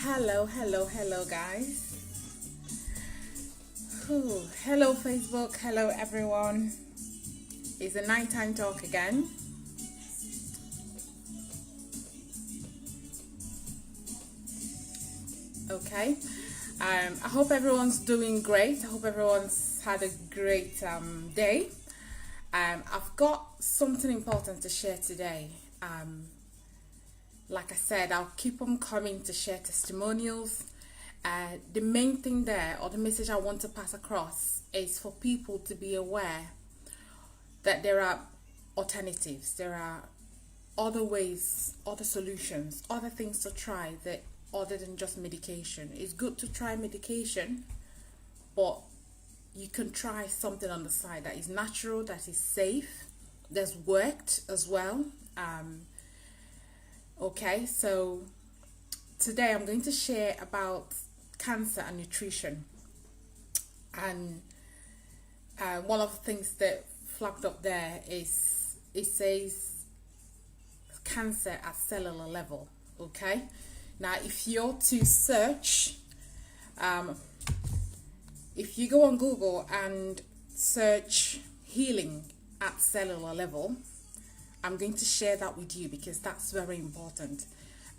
Hello guys. Hello Facebook, hello everyone. It's a nighttime talk again. Okay. I hope everyone's doing great. I hope everyone's had a great day. I've got something important to share today. Like I said, I'll keep on coming to share testimonials. The main thing there, or the message I want to pass across, is for people to be aware that there are alternatives, there are other ways, other solutions, other things to try that other than just medication. It's good to try medication, but you can try something on the side that is natural, that is safe, that's worked as well. Okay, so today I'm going to share about cancer and nutrition. And one of the things that flagged up there is it says cancer at cellular level. Okay, now if you're to search, if you go on Google and search healing at cellular level, I'm going to share that with you because that's very important.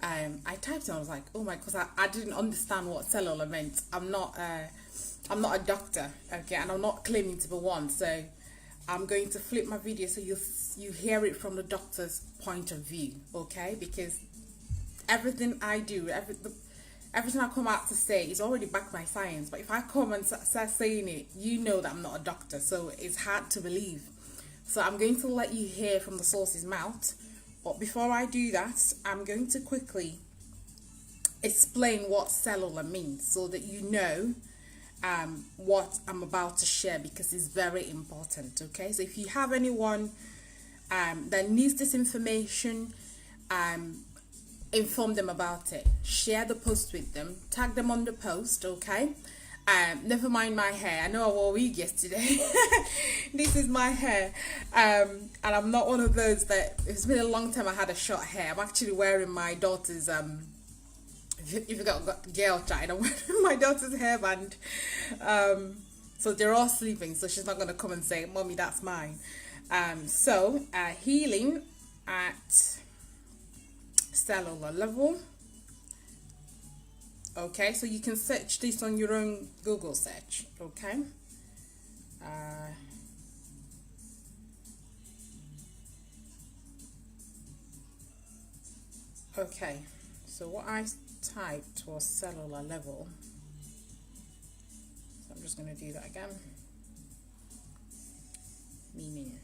I typed and I was like, oh my, because I didn't understand what cellular meant. I'm not a doctor, okay, and I'm not claiming to be one. So I'm going to flip my video so you hear it from the doctor's point of view, okay? Because everything I do, everything I come out to say is already backed by science. But if I come and start saying it, you know that I'm not a doctor, so it's hard to believe. So I'm going to let you hear from the source's mouth. But before I do that, I'm going to quickly explain what cellular means so that you know what I'm about to share, because it's very important. Okay, so if you have anyone that needs this information, inform them about it. Share the post with them. Tag them on the post. Okay. Never mind my hair. I know I wore a wig yesterday. This is my hair. And I'm not one of those that, it's been a long time I had a short hair. I'm actually wearing my daughter's, if you got girl child, I'm wearing my daughter's hairband. So they're all sleeping, so she's not going to come and say, Mommy, that's mine. So healing at cellular level. Okay, so you can search this on your own Google search. Okay. Okay, so what I typed was cellular level. So I'm just going to do that again. Meaning.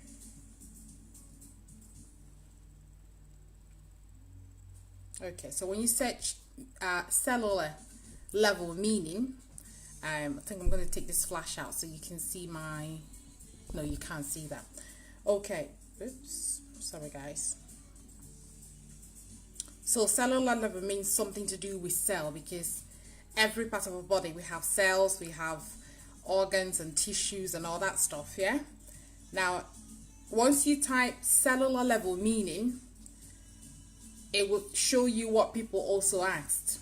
Okay, so when you search cellular level meaning, I think I'm going to take this flash out so you can see no, you can't see that. Okay, oops, sorry guys. So cellular level means something to do with cell, because every part of our body, we have cells, we have organs and tissues and all that stuff, yeah? Now, once you type cellular level meaning, it will show you what people also asked.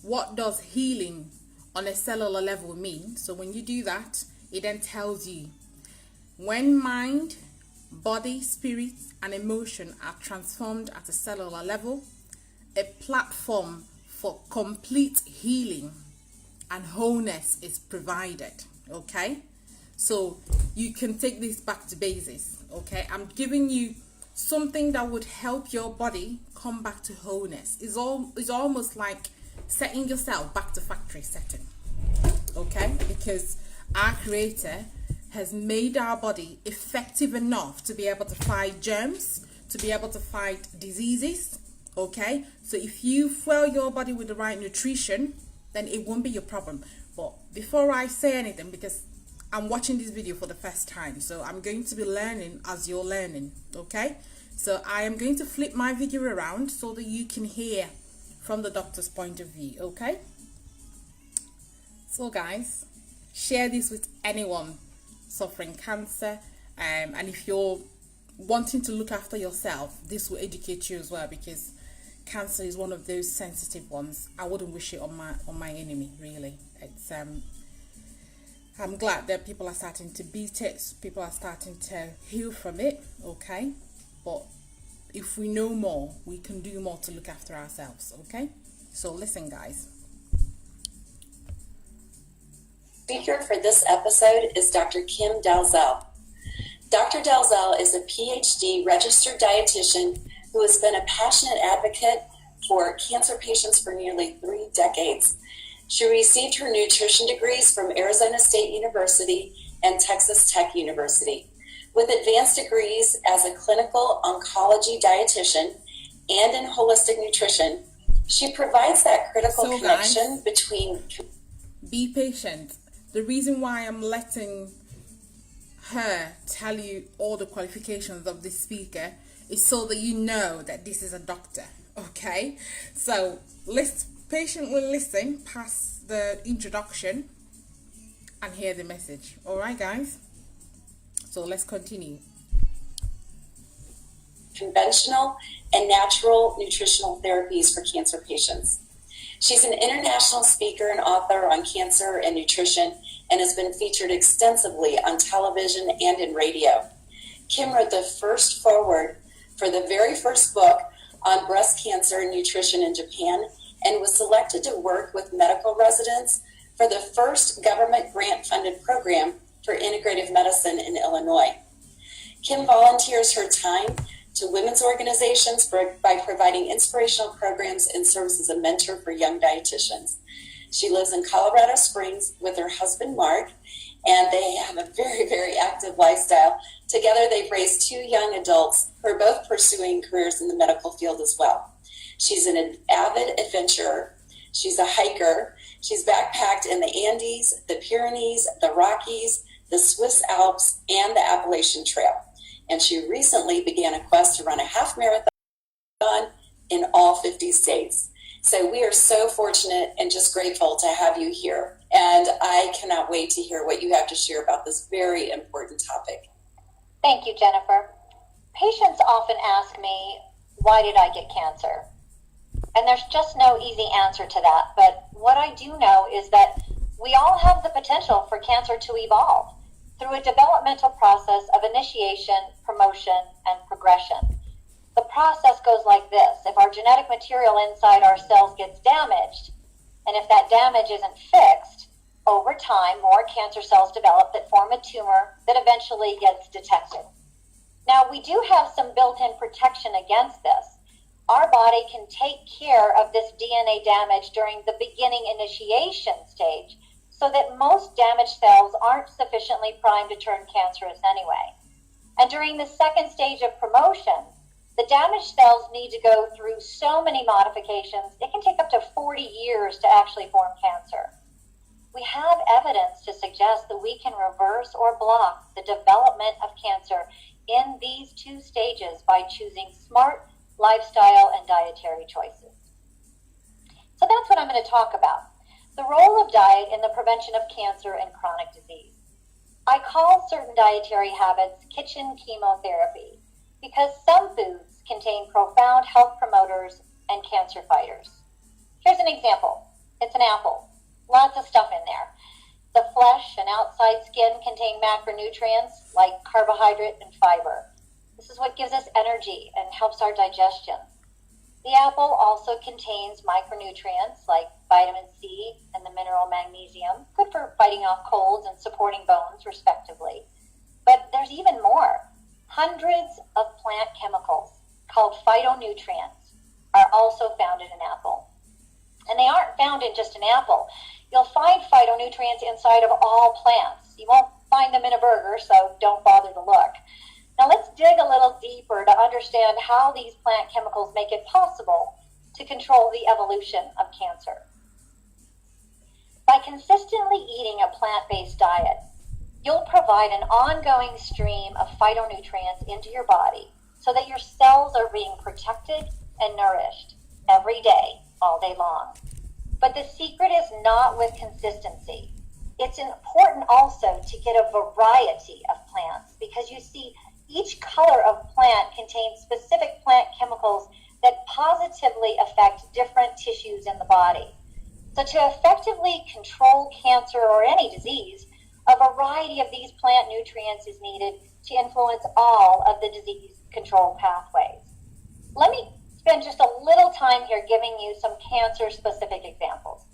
What does healing on a cellular level mean? So when you do that, it then tells you when mind, body, spirit, and emotion are transformed at a cellular level, a platform for complete healing and wholeness is provided. Okay? So you can take this back to basics. Okay? I'm giving you something that would help your body come back to wholeness. It's almost like setting yourself back to factory setting. Okay? Because our Creator has made our body effective enough to be able to fight germs, to be able to fight diseases. Okay? So if you fuel your body with the right nutrition, then it won't be your problem. But before I say anything, because I'm watching this video for the first time, so I'm going to be learning as you're learning. Okay? So I am going to flip my video around so that you can hear from the doctor's point of view. Okay? So guys, share this with anyone suffering cancer, and if you're wanting to look after yourself, this will educate you as well, because cancer is one of those sensitive ones. I wouldn't wish it on my enemy, really. It's I'm glad that people are starting to beat it, people are starting to heal from it, okay? But if we know more, we can do more to look after ourselves, okay? So listen, guys. Speaker for this episode is Dr. Kim Dalzell. Dr. Dalzell is a PhD registered dietitian who has been a passionate advocate for cancer patients for nearly 3 decades. She received her nutrition degrees from Arizona State University and Texas Tech University. With advanced degrees as a clinical oncology dietitian and in holistic nutrition, she provides that critical connection between... Be patient. The reason why I'm letting her tell you all the qualifications of this speaker is so that you know that this is a doctor, okay? So let's patiently listen past the introduction and hear the message. All right, guys? So let's continue. Conventional and natural nutritional therapies for cancer patients. She's an international speaker and author on cancer and nutrition and has been featured extensively on television and in radio. Kim wrote the first foreword for the very first book on breast cancer and nutrition in Japan and was selected to work with medical residents for the first government grant-funded program for integrative medicine in Illinois. Kim volunteers her time to women's organizations by providing inspirational programs and serves as a mentor for young dietitians. She lives in Colorado Springs with her husband, Mark, and they have a very, very active lifestyle. Together, they've raised 2 young adults who are both pursuing careers in the medical field as well. She's an avid adventurer. She's a hiker. She's backpacked in the Andes, the Pyrenees, the Rockies, the Swiss Alps, and the Appalachian Trail. And she recently began a quest to run a half marathon in all 50 states. So we are so fortunate and just grateful to have you here. And I cannot wait to hear what you have to share about this very important topic. Thank you, Jennifer. Patients often ask me, why did I get cancer? And there's just no easy answer to that. But what I do know is that we all have the potential for cancer to evolve through a developmental process of initiation, promotion, and progression. The process goes like this. If our genetic material inside our cells gets damaged, and if that damage isn't fixed, over time, more cancer cells develop that form a tumor that eventually gets detected. Now, we do have some built-in protection against this. Our body can take care of this DNA damage during the beginning initiation stage, so that most damaged cells aren't sufficiently primed to turn cancerous anyway. And during the second stage of promotion, the damaged cells need to go through so many modifications, it can take up to 40 years to actually form cancer. We have evidence to suggest that we can reverse or block the development of cancer in these 2 stages by choosing smart lifestyle and dietary choices. So that's what I'm going to talk about. The role of diet in the prevention of cancer and chronic disease. I call certain dietary habits kitchen chemotherapy because some foods contain profound health promoters and cancer fighters. Here's an example. It's an apple. Lots of stuff in there. The flesh and outside skin contain macronutrients like carbohydrate and fiber. This is what gives us energy and helps our digestion. The apple also contains micronutrients like vitamin C and the mineral magnesium, good for fighting off colds and supporting bones, respectively. But there's even more. Hundreds of plant chemicals called phytonutrients are also found in an apple. And they aren't found in just an apple. You'll find phytonutrients inside of all plants. You won't find them in a burger, so don't bother to look. Now let's dig a little deeper to understand how these plant chemicals make it possible to control the evolution of cancer. By consistently eating a plant-based diet, you'll provide an ongoing stream of phytonutrients into your body so that your cells are being protected and nourished every day, all day long. But the secret is not with consistency. It's important also to get a variety of plants because you see, each color of plant contains specific plant chemicals that positively affect different tissues in the body. So to effectively control cancer or any disease, a variety of these plant nutrients is needed to influence all of the disease control pathways. Let me spend just a little time here giving you some cancer-specific examples.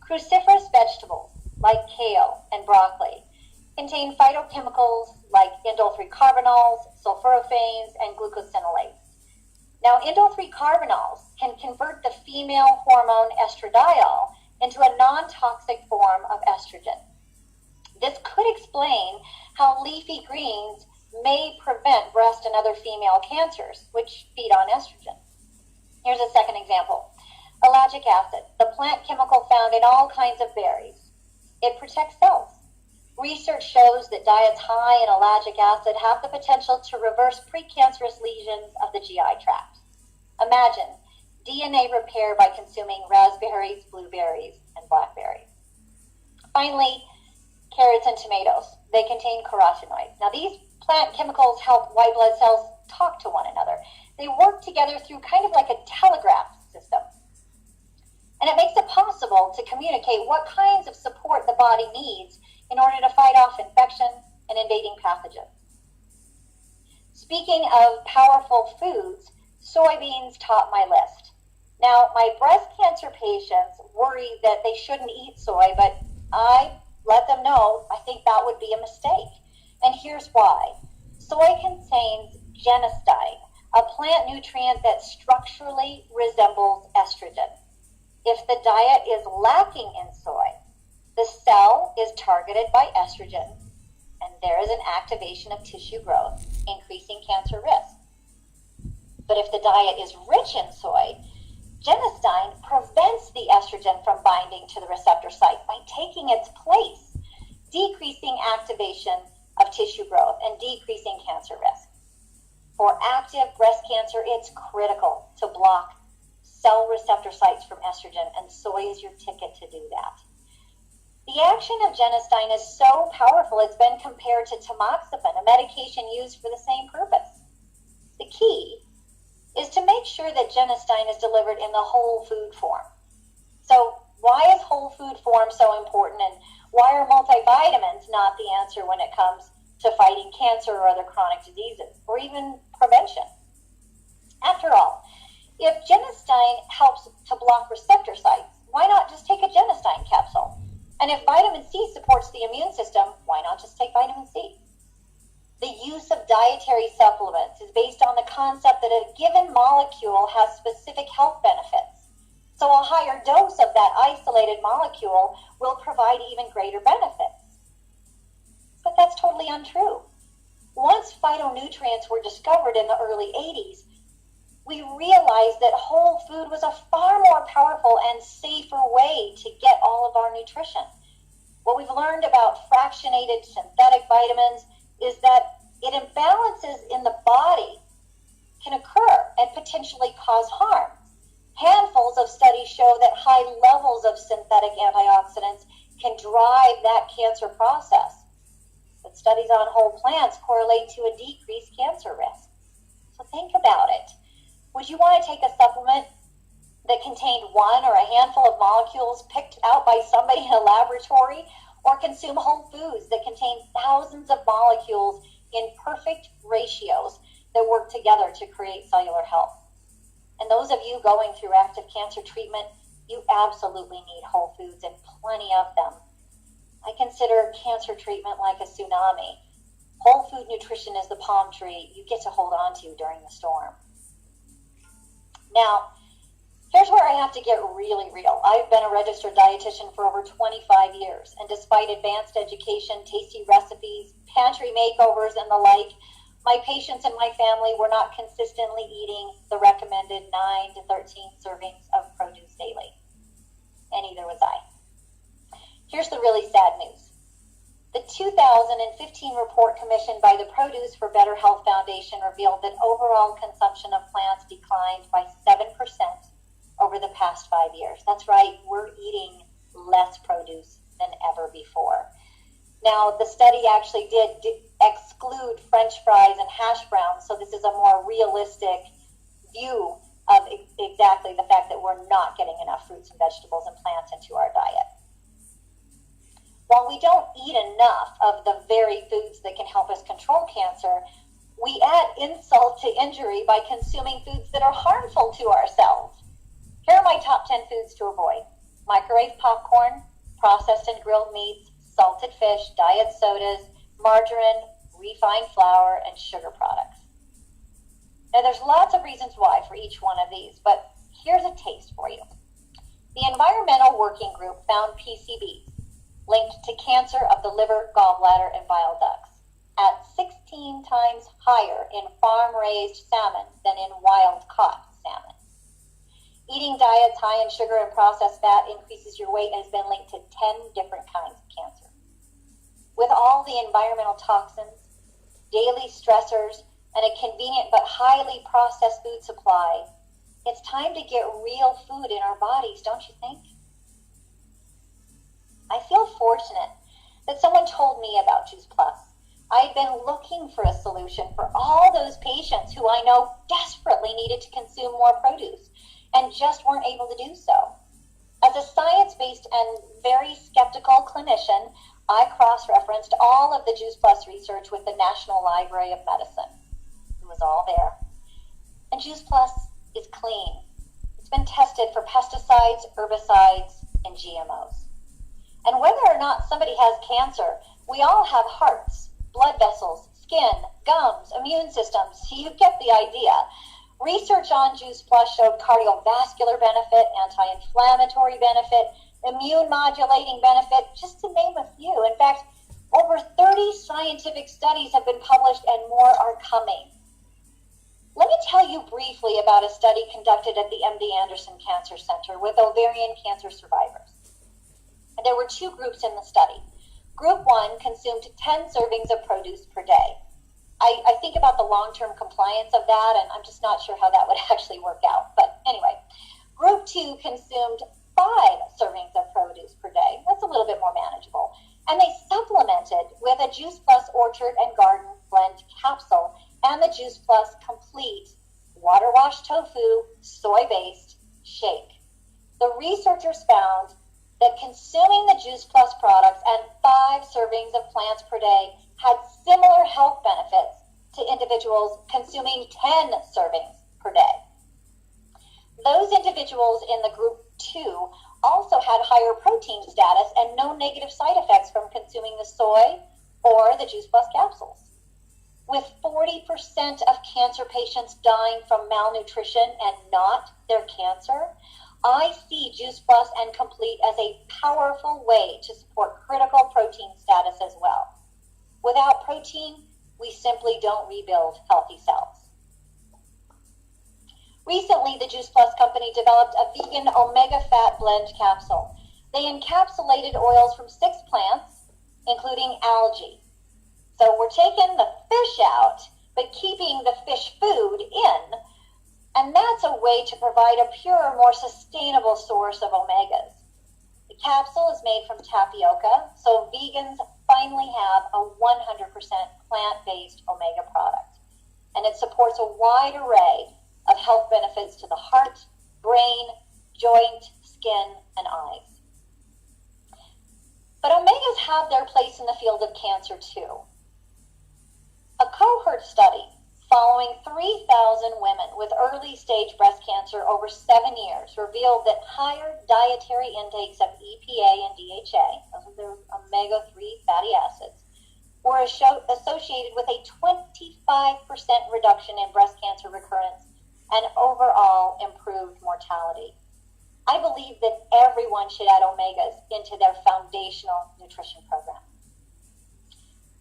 Cruciferous vegetables like kale and broccoli contain phytochemicals like indole-3 carbenols, sulforaphanes, and glucosinolates. Now, indole-3 carbenols can convert the female hormone estradiol into a non-toxic form of estrogen. This could explain how leafy greens may prevent breast and other female cancers, which feed on estrogen. Here's a second example. Ellagic acid, the plant chemical found in all kinds of berries. It protects cells. Research shows that diets high in ellagic acid have the potential to reverse precancerous lesions of the GI tract. Imagine DNA repair by consuming raspberries, blueberries, and blackberries. Finally, carrots and tomatoes. They contain carotenoids. Now, these plant chemicals help white blood cells talk to one another. They work together through kind of like a telegraph system. And it makes it possible to communicate what kinds of support the body needs in order to fight off infection and invading pathogens. Speaking of powerful foods, soybeans top my list. Now, my breast cancer patients worry that they shouldn't eat soy, but I let them know I think that would be a mistake. And here's why. Soy contains genistein, a plant nutrient that structurally resembles estrogen. If the diet is lacking in soy, the cell is targeted by estrogen, and there is an activation of tissue growth, increasing cancer risk. But if the diet is rich in soy, genistein prevents the estrogen from binding to the receptor site by taking its place, decreasing activation of tissue growth and decreasing cancer risk. For active breast cancer, it's critical to block cell receptor sites from estrogen, and soy is your ticket to do that. The action of genistein is so powerful, it's been compared to tamoxifen, a medication used for the same purpose. The key is to make sure that genistein is delivered in the whole food form. So why is whole food form so important, and why are multivitamins not the answer when it comes to fighting cancer or other chronic diseases, or even prevention? After all, if genistein helps to block receptor sites, why not just take a genistein capsule? And if vitamin C supports the immune system, why not just take vitamin C? The use of dietary supplements is based on the concept that a given molecule has specific health benefits. So a higher dose of that isolated molecule will provide even greater benefits. But that's totally untrue. Once phytonutrients were discovered in the early 80s, we realized that whole food was a far more powerful and safer way to get all of our nutrition. What we've learned about fractionated synthetic vitamins is that imbalances in the body can occur and potentially cause harm. Handfuls of studies show that high levels of synthetic antioxidants can drive that cancer process. But studies on whole plants correlate to a decreased cancer risk. So think about it. Would you want to take a supplement that contained one or a handful of molecules picked out by somebody in a laboratory, or consume whole foods that contain thousands of molecules in perfect ratios that work together to create cellular health? And those of you going through active cancer treatment, you absolutely need whole foods, and plenty of them. I consider cancer treatment like a tsunami. Whole food nutrition is the palm tree you get to hold on to during the storm. Now, here's where I have to get really real. I've been a registered dietitian for over 25 years, and despite advanced education, tasty recipes, pantry makeovers, and the like, my patients and my family were not consistently eating the recommended 9 to 13 servings of produce daily. And neither was I. Here's the really sad news. The 2015 report commissioned by the Produce for Better Health Foundation revealed that overall consumption of plants declined by 7% over the past 5 years. That's right, we're eating less produce than ever before. Now, the study actually did exclude French fries and hash browns, so this is a more realistic view of exactly the fact that we're not getting enough fruits and vegetables and plants into our diet. While we don't eat enough of the very foods that can help us control cancer, we add insult to injury by consuming foods that are harmful to ourselves. Here are my top 10 foods to avoid: microwave popcorn, processed and grilled meats, salted fish, diet sodas, margarine, refined flour, and sugar products. Now, there's lots of reasons why for each one of these, but here's a taste for you. The Environmental Working Group found PCBs linked to cancer of the liver, gallbladder, and bile ducts at 16 times higher in farm-raised salmon than in wild-caught salmon. Eating diets high in sugar and processed fat increases your weight and has been linked to 10 different kinds of cancer. With all the environmental toxins, daily stressors, and a convenient but highly processed food supply, it's time to get real food in our bodies, don't you think? I feel fortunate that someone told me about Juice Plus. I'd been looking for a solution for all those patients who I know desperately needed to consume more produce and just weren't able to do so. As a science-based and very skeptical clinician, I cross-referenced all of the Juice Plus research with the National Library of Medicine. It was all there. And Juice Plus is clean. It's been tested for pesticides, herbicides, and GMOs. And whether or not somebody has cancer, we all have hearts, blood vessels, skin, gums, immune systems. You get the idea. Research on Juice Plus showed cardiovascular benefit, anti-inflammatory benefit, immune modulating benefit, just to name a few. In fact, over 30 scientific studies have been published and more are coming. Let me tell you briefly about a study conducted at the MD Anderson Cancer Center with ovarian cancer survivors. And there were two groups in the study. Group 1 consumed 10 servings of produce per day. I think about the long-term compliance of that, and I'm just not sure how that would actually work out. But anyway, Group 2 consumed 5 servings of produce per day. That's a little bit more manageable. And they supplemented with a Juice Plus Orchard and Garden Blend capsule and the Juice Plus Complete Water Wash Tofu Soy-Based Shake. The researchers found that consuming the Juice Plus products and 5 servings of plants per day had similar health benefits to individuals consuming 10 servings per day. Those individuals in the group 2 also had higher protein status and no negative side effects from consuming the soy or the Juice Plus capsules. With 40% of cancer patients dying from malnutrition and not their cancer, I see Juice Plus and Complete as a powerful way to support critical protein status as well. Without protein, we simply don't rebuild healthy cells. Recently, the Juice Plus company developed a vegan omega fat blend capsule. They encapsulated oils from 6 plants, including algae. So we're taking the fish out, but keeping the fish food in. And that's a way to provide a purer, more sustainable source of omegas. The capsule is made from tapioca, so vegans finally have a 100% plant-based omega product. And it supports a wide array of health benefits to the heart, brain, joint, skin, and eyes. But omegas have their place in the field of cancer too. A cohort study following 3,000 women with early-stage breast cancer over 7 years revealed that higher dietary intakes of EPA and DHA, those are the omega-3 fatty acids, were associated with a 25% reduction in breast cancer recurrence and overall improved mortality. I believe that everyone should add omegas into their foundational nutrition program.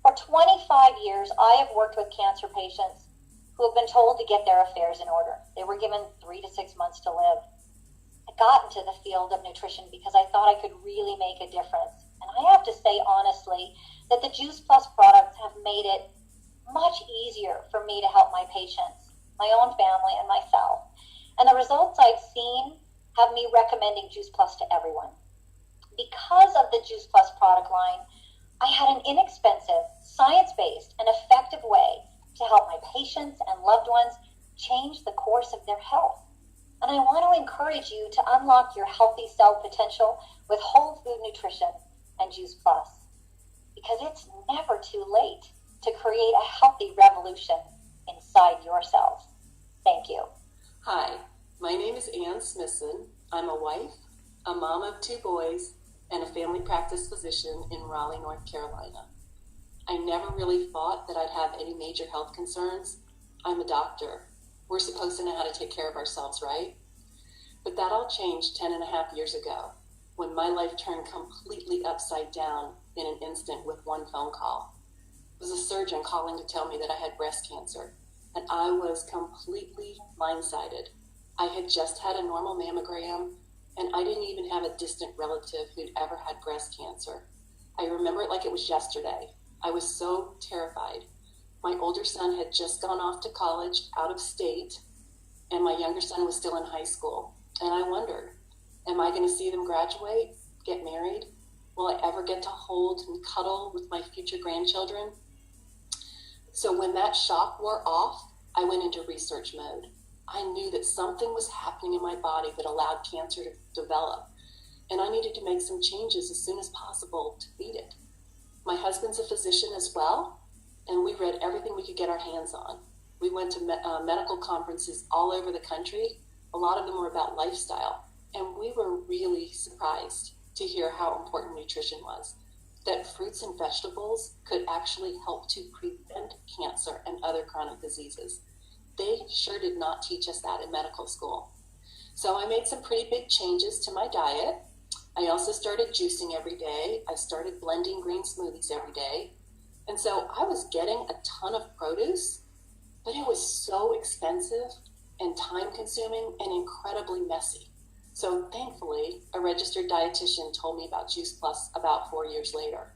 For 25 years, I have worked with cancer patients who have been told to get their affairs in order. They were given 3 to 6 months to live. I got into the field of nutrition because I thought I could really make a difference. And I have to say honestly that the Juice Plus products have made it much easier for me to help my patients, my own family, and myself. And the results I've seen have me recommending Juice Plus to everyone. Because of the Juice Plus product line, I had an inexpensive, science-based, and effective way to help my patients and loved ones change the course of their health. And I want to encourage you to unlock your healthy cell potential with whole food nutrition and Juice Plus, because it's never too late to create a healthy revolution inside your cells. Thank you. Hi, my name is Smithson. I'm a wife, a mom of 2 boys, and a family practice physician in Raleigh, North Carolina. I never really thought that I'd have any major health concerns. I'm a doctor. We're supposed to know how to take care of ourselves, right? But that all changed 10.5 years ago, when my life turned completely upside down in an instant with one phone call. It was a surgeon calling to tell me that I had breast cancer, and I was completely blindsided. I had just had a normal mammogram, and I didn't even have a distant relative who'd ever had breast cancer. I remember it like it was yesterday. I was so terrified. My older son had just gone off to college out of state, and my younger son was still in high school. And I wondered, am I going to see them graduate, get married? Will I ever get to hold and cuddle with my future grandchildren? So when that shock wore off, I went into research mode. I knew that something was happening in my body that allowed cancer to develop, and I needed to make some changes as soon as possible to beat it. My husband's a physician as well, and we read everything we could get our hands on. We went to medical conferences all over the country. A lot of them were about lifestyle, and we were really surprised to hear how important nutrition was, that fruits and vegetables could actually help to prevent cancer and other chronic diseases. They sure did not teach us that in medical school. So I made some pretty big changes to my diet. I also started juicing every day. I started blending green smoothies every day. And so I was getting a ton of produce, but it was so expensive and time consuming and incredibly messy. So thankfully, a registered dietitian told me about Juice Plus about 4 years later.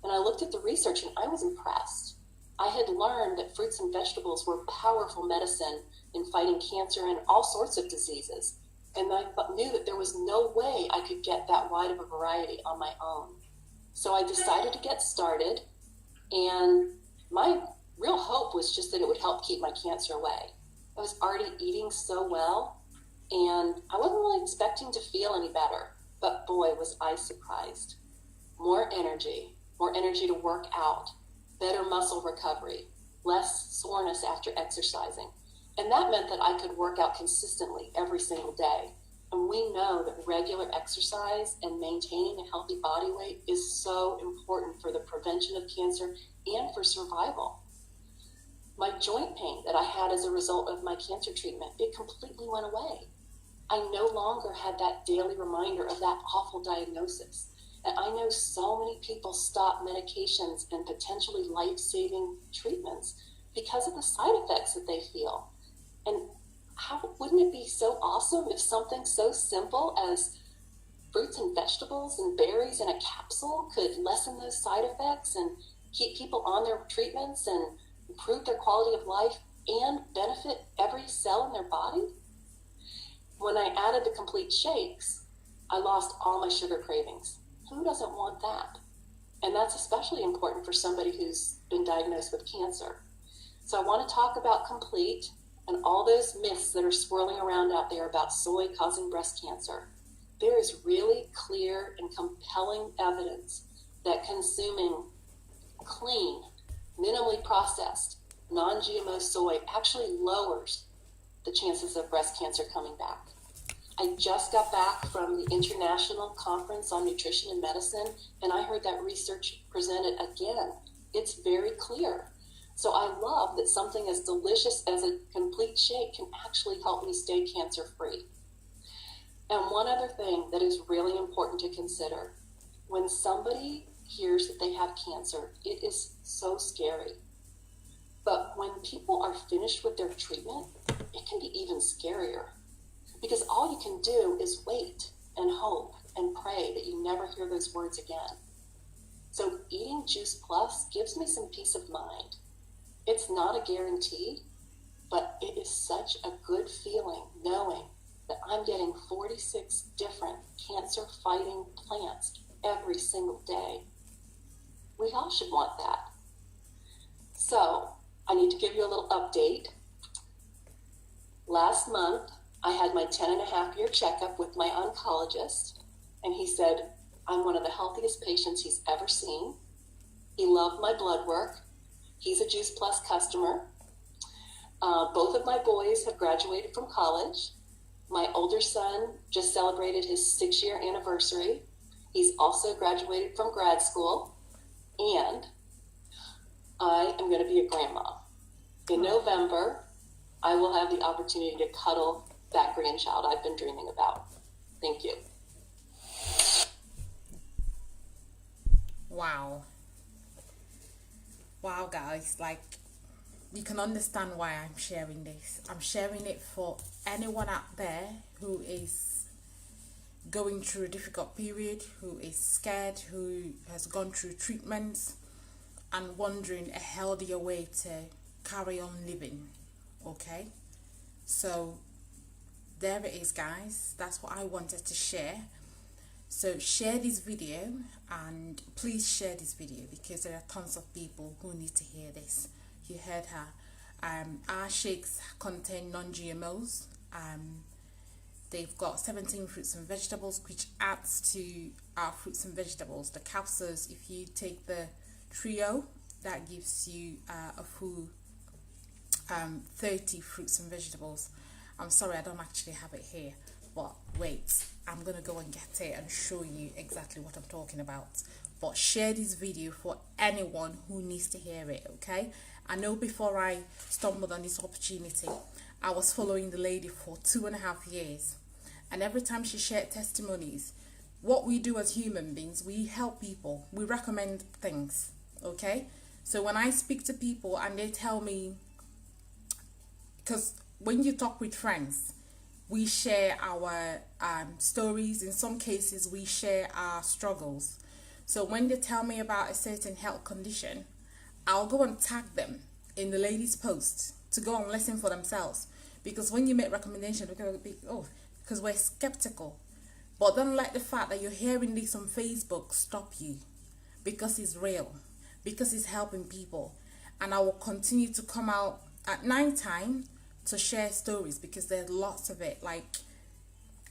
And I looked at the research and I was impressed. I had learned that fruits and vegetables were powerful medicine in fighting cancer and all sorts of diseases. And I knew that there was no way I could get that wide of a variety on my own. So I decided to get started, and my real hope was just that it would help keep my cancer away. I was already eating so well, and I wasn't really expecting to feel any better, but boy, was I surprised. More energy to work out, better muscle recovery, less soreness after exercising. And that meant that I could work out consistently every single day. And we know that regular exercise and maintaining a healthy body weight is so important for the prevention of cancer and for survival. My joint pain that I had as a result of my cancer treatment, it completely went away. I no longer had that daily reminder of that awful diagnosis. And I know so many people stop medications and potentially life-saving treatments because of the side effects that they feel. And wouldn't it be so awesome if something so simple as fruits and vegetables and berries in a capsule could lessen those side effects and keep people on their treatments and improve their quality of life and benefit every cell in their body? When I added the complete shakes, I lost all my sugar cravings. Who doesn't want that? And that's especially important for somebody who's been diagnosed with cancer. So I want to talk about complete and all those myths that are swirling around out there about soy causing breast cancer. There is really clear and compelling evidence that consuming clean, minimally processed, non-GMO soy actually lowers the chances of breast cancer coming back. I just got back from the International Conference on Nutrition and Medicine, and I heard that research presented again. It's very clear. So I love that something as delicious as a complete shake can actually help me stay cancer-free. And one other thing that is really important to consider, when somebody hears that they have cancer, it is so scary. But when people are finished with their treatment, it can be even scarier. Because all you can do is wait and hope and pray that you never hear those words again. So eating Juice Plus gives me some peace of mind. It's not a guarantee, but it is such a good feeling knowing that I'm getting 46 different cancer-fighting plants every single day. We all should want that. So I need to give you a little update. Last month, I had my 10.5-year checkup with my oncologist, and he said, I'm one of the healthiest patients he's ever seen. He loved my blood work. He's a Juice Plus customer. Both of my boys have graduated from college. My older son just celebrated his 6-year anniversary. He's also graduated from grad school. And I am going to be a grandma. In November, I will have the opportunity to cuddle that grandchild I've been dreaming about. Thank you. Wow. Wow, guys, like, you can understand why I'm sharing this. I'm sharing it for anyone out there who is going through a difficult period, who is scared, who has gone through treatments and wondering a healthier way to carry on living. Okay, so there it is, guys. That's what I wanted to share. So share this video, and please share this video because there are tons of people who need to hear this. You heard her. Our shakes contain non-GMOs. They've got 17 fruits and vegetables, which adds to our fruits and vegetables. The capsules, if you take the trio, that gives you a full 30 fruits and vegetables. I'm sorry, I don't actually have it here, but wait, I'm gonna go and get it and show you exactly what I'm talking about. But share this video for anyone who needs to hear it. Okay, I know before I stumbled on this opportunity, I was following the lady for 2.5 years, and every time she shared testimonies, what we do as human beings, we help people, we recommend things. Okay, so when I speak to people and they tell me, because when you talk with friends, we share our stories. In some cases, we share our struggles. So when they tell me about a certain health condition, I'll go and tag them in the lady's post to go and listen for themselves. Because when you make recommendations, we're going to be, because we're skeptical. But don't let the fact that you're hearing this on Facebook stop you, because it's real, because it's helping people. And I will continue to come out at night time to share stories, because there's lots of it. Like,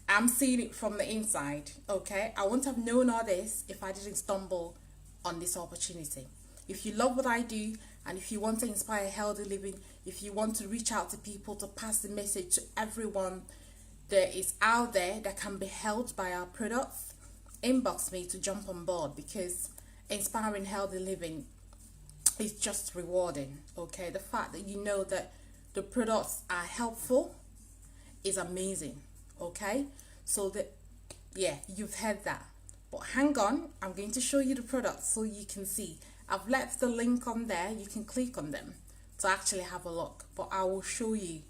I'm seeing it from the inside. Okay, I wouldn't have known all this if I didn't stumble on this opportunity. If you love what I do, and if you want to inspire healthy living, if you want to reach out to people, to pass the message to everyone that is out there that can be helped by our products, inbox me to jump on board, because inspiring healthy living is just rewarding. Okay, the fact that you know that the products are helpful is amazing. Okay, so that, yeah, you've heard that. But hang on, I'm going to show you the products so you can see. I've left the link on there. You can click on them to actually have a look. But I will show you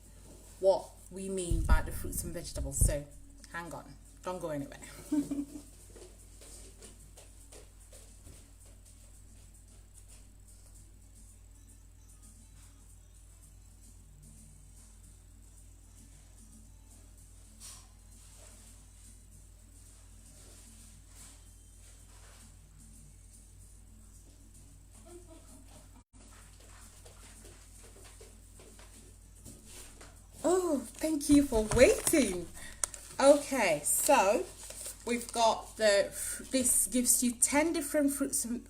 what we mean by the fruits and vegetables. So hang on, don't go anywhere. Oh, thank you for waiting. Okay, so we've got this gives you 10 different fruits and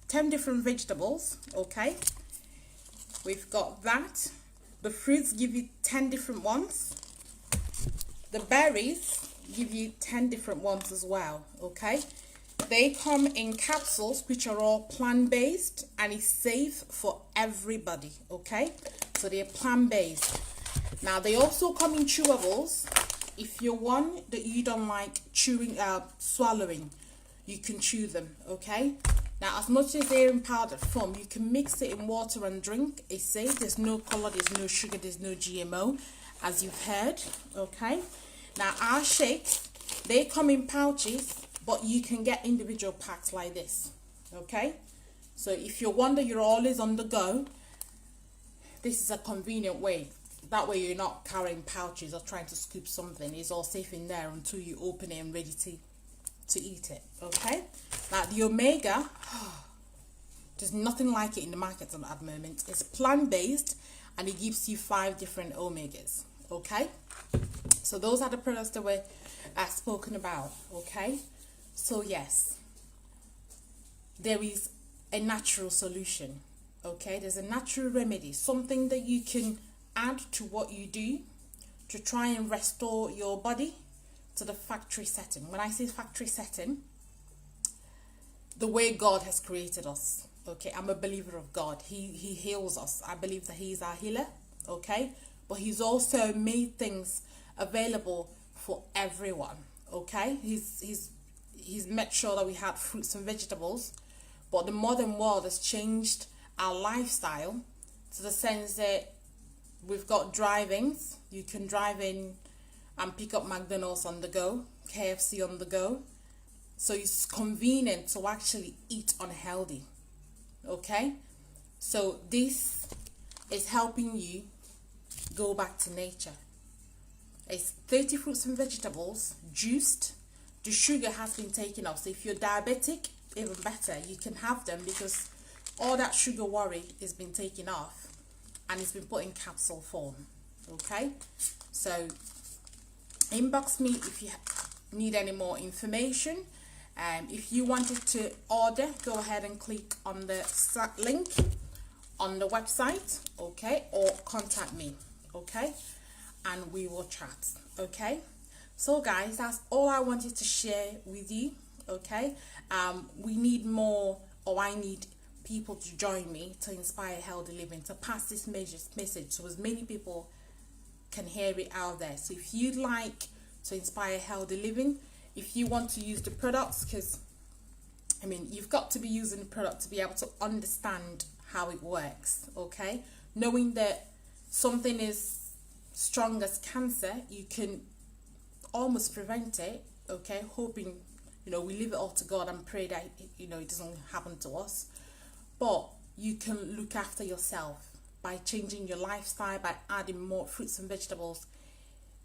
10 different vegetables. Okay, we've got that. The fruits give you 10 different ones. The berries give you 10 different ones as well. Okay, they come in capsules which are all plant-based and is safe for everybody. Okay, so they're plant-based. Now they also come in chewables. If you're one that you don't like swallowing, you can chew them. Okay, now as much as they're in powdered form, you can mix it in water and drink. It's safe. There's no color, there's no sugar, there's no GMO, as you've heard. Okay, now our shakes, they come in pouches, but you can get individual packs like this. Okay, so if you're one that you're always on the go, this is a convenient way. That way you're not carrying pouches or trying to scoop something. It's all safe in there until you open it and ready to eat it. Okay, now the omega, there's nothing like it in the market at the moment. It's plant-based and it gives you 5 different omegas. Okay, so those are the products that were spoken about. Okay, so yes, there is a natural solution. Okay, there's a natural remedy, something that you can add to what you do to try and restore your body to the factory setting. When I say factory setting, the way God has created us. Okay, I'm a believer of God. He heals us. I believe that He's our healer. Okay, but He's also made things available for everyone. Okay, He's made sure that we had fruits and vegetables, but the modern world has changed our lifestyle to the sense that we've got drive-ins. You can drive in and pick up McDonald's on the go, KFC on the go. So it's convenient to actually eat unhealthy. Okay, so this is helping you go back to nature. It's 30 fruits and vegetables juiced. The sugar has been taken off, so if you're diabetic, even better, you can have them because all that sugar worry has been taken off and it's been put in capsule form. Okay, so inbox me if you need any more information. If you wanted to order, go ahead and click on the link on the website, okay, or contact me, okay, and we will chat. Okay, so guys, that's all I wanted to share with you. Okay, we need more, or I need people to join me to inspire healthy living, to pass this message so as many people can hear it out there. So if you'd like to inspire healthy living, if you want to use the products, because I mean, you've got to be using the product to be able to understand how it works. Okay, knowing that something is strong as cancer, you can almost prevent it. Okay, hoping, you know, we leave it all to God and pray that, you know, it doesn't happen to us. But you can look after yourself by changing your lifestyle, by adding more fruits and vegetables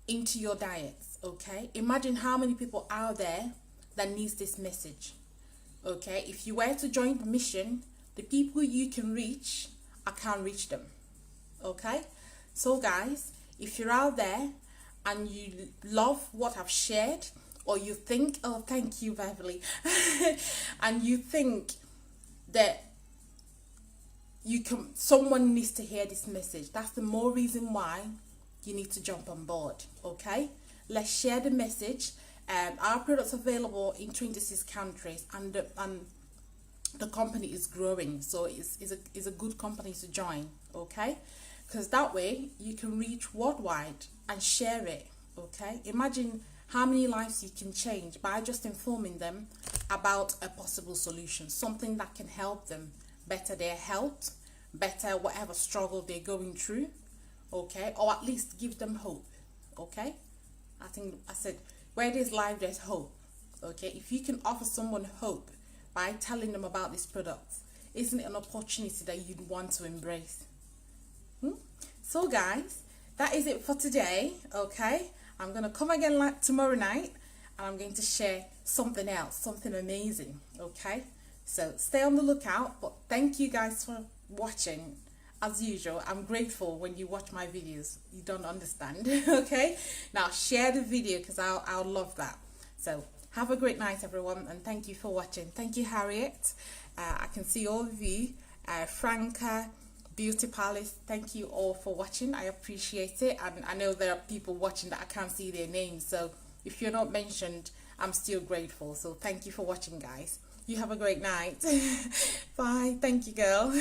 into your diets. Okay, imagine how many people out there that needs this message. Okay, if you were to join the mission, the people you can reach, I can't reach them. Okay, so guys, if you're out there and you love what I've shared, or you think, oh, thank you, Beverly, and you think that someone needs to hear this message, that's the more reason why you need to jump on board. Okay, let's share the message. Our products available in 26 countries, and the company is growing, so it's a good company to join. Okay, because that way you can reach worldwide and share it. Okay, imagine how many lives you can change by just informing them about a possible solution, something that can help them better their health, better whatever struggle they're going through. Okay, or at least give them hope. Okay, I think I said, where there's life, there's hope. Okay, if you can offer someone hope by telling them about this product, isn't it an opportunity that you'd want to embrace? So guys, that is it for today. Okay, I'm going to come again like tomorrow night, and I'm going to share something else, something amazing. Okay, so stay on the lookout. But thank you guys for watching. As usual, I'm grateful when you watch my videos. You don't understand. Okay, now share the video because I'll love that. So have a great night, everyone, and thank you for watching. Thank you, Harriet. I can see all of you. Franca, Beauty Palace, thank you all for watching. I appreciate it, and I know there are people watching that I can't see their names, so if you're not mentioned, I'm still grateful. So thank you for watching, guys. You have a great night. Bye. Thank you, girl.